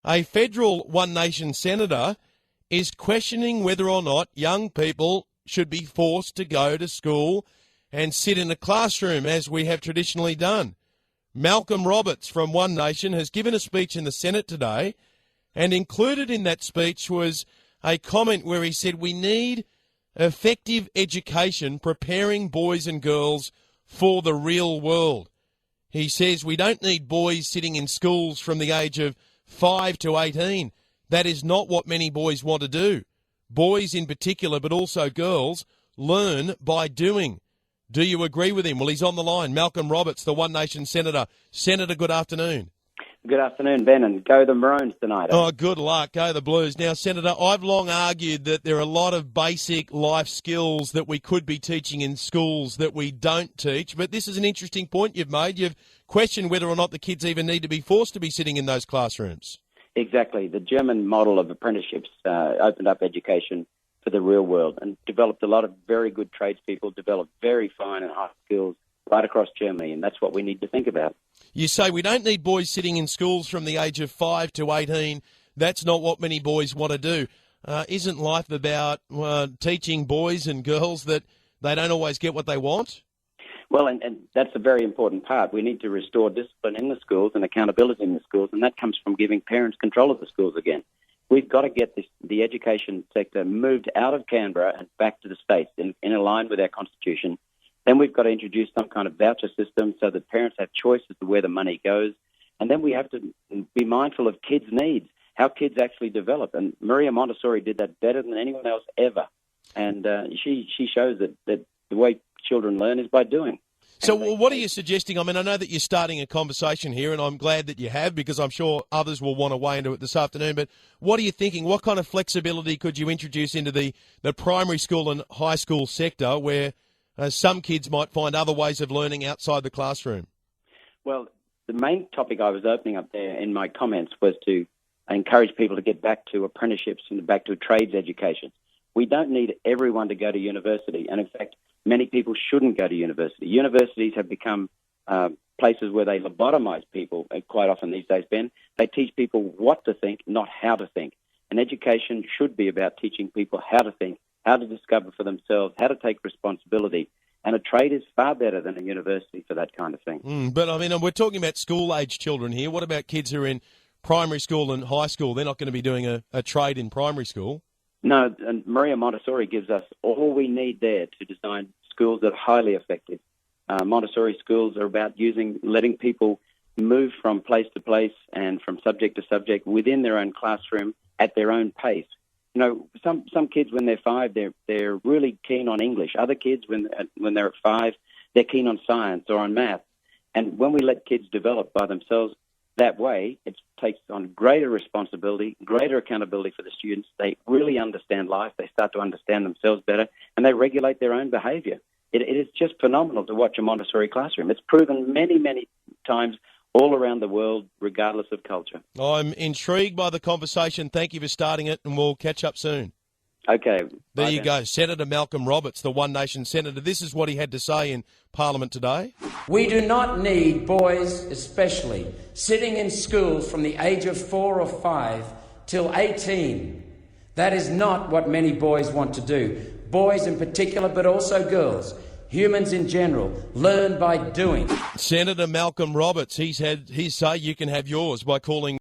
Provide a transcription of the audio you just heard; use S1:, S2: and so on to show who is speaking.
S1: A federal One Nation senator is questioning whether or not young people should be forced to go to school and sit in a classroom as we have traditionally done. Malcolm Roberts from One Nation has given a speech in the Senate today, and included in that speech was a comment where he said we need effective education preparing boys and girls for the real world. He says we don't need boys sitting in schools from the age of 5 to 18. That is not what many boys want to do. Boys in particular, but also girls, learn by doing. Do you agree with him? Well, he's on the line. Malcolm Roberts, the One Nation senator. Senator, good afternoon.
S2: Good afternoon, Ben, and go the Maroons tonight.
S1: Oh, good luck. Go the Blues. Now, Senator, I've long argued that there are a lot of basic life skills that we could be teaching in schools that we don't teach, but this is an interesting point you've made. You've questioned whether or not the kids even need to be forced to be sitting in those classrooms.
S2: Exactly. The German model of apprenticeships opened up education for the real world and developed a lot of very good tradespeople, developed very fine and high skills right across Germany, and that's what we need to think about.
S1: You say we don't need boys sitting in schools from the age of 5 to 18. That's not what many boys want to do. Isn't life about teaching boys and girls that they don't always get what they want?
S2: Well, and that's a very important part. We need to restore discipline in the schools and accountability in the schools, and that comes from giving parents control of the schools again. We've got to get the education sector moved out of Canberra and back to the states in line with our constitution. Then we've got to introduce some kind of voucher system so that parents have choice as to where the money goes. And then we have to be mindful of kids' needs, how kids actually develop. And Maria Montessori did that better than anyone else ever. And she shows that the way children learn is by doing.
S1: So what are you suggesting? I mean, I know that you're starting a conversation here, and I'm glad that you have, because I'm sure others will want to weigh into it this afternoon. But what are you thinking? What kind of flexibility could you introduce into the primary school and high school sector where some kids might find other ways of learning outside the classroom?
S2: Well, the main topic I was opening up there in my comments was to encourage people to get back to apprenticeships and back to trades education. We don't need everyone to go to university, and in fact, many people shouldn't go to university. Universities have become places where they lobotomize people quite often these days, Ben. They teach people what to think, not how to think. And education should be about teaching people how to think, how to discover for themselves, how to take responsibility. And a trade is far better than a university for that kind of thing.
S1: But, I mean, we're talking about school-age children here. What about kids who are in primary school and high school? They're not going to be doing a trade in primary school.
S2: No, and Maria Montessori gives us all we need there to design schools that are highly effective. Montessori schools are about letting people move from place to place and from subject to subject within their own classroom at their own pace. You know, some kids when they're 5, they're really keen on English. Other kids when they're at 5, they're keen on science or on math. And when we let kids develop by themselves that way, it takes on greater responsibility, greater accountability for the students. They really understand life. They start to understand themselves better, and they regulate their own behavior. It is just phenomenal to watch a Montessori classroom. It's proven many, many times all around the world, regardless of culture.
S1: I'm intrigued by the conversation. Thank you for starting it, and we'll catch up soon.
S2: Okay.
S1: There you go. Senator Malcolm Roberts, the One Nation senator. This is what he had to say in Parliament today.
S3: We do not need boys, especially, sitting in schools from the age of 4 or 5 till 18. That is not what many boys want to do. Boys in particular, but also girls. Humans in general learn by doing.
S1: Senator Malcolm Roberts, he's had his say. You can have yours by calling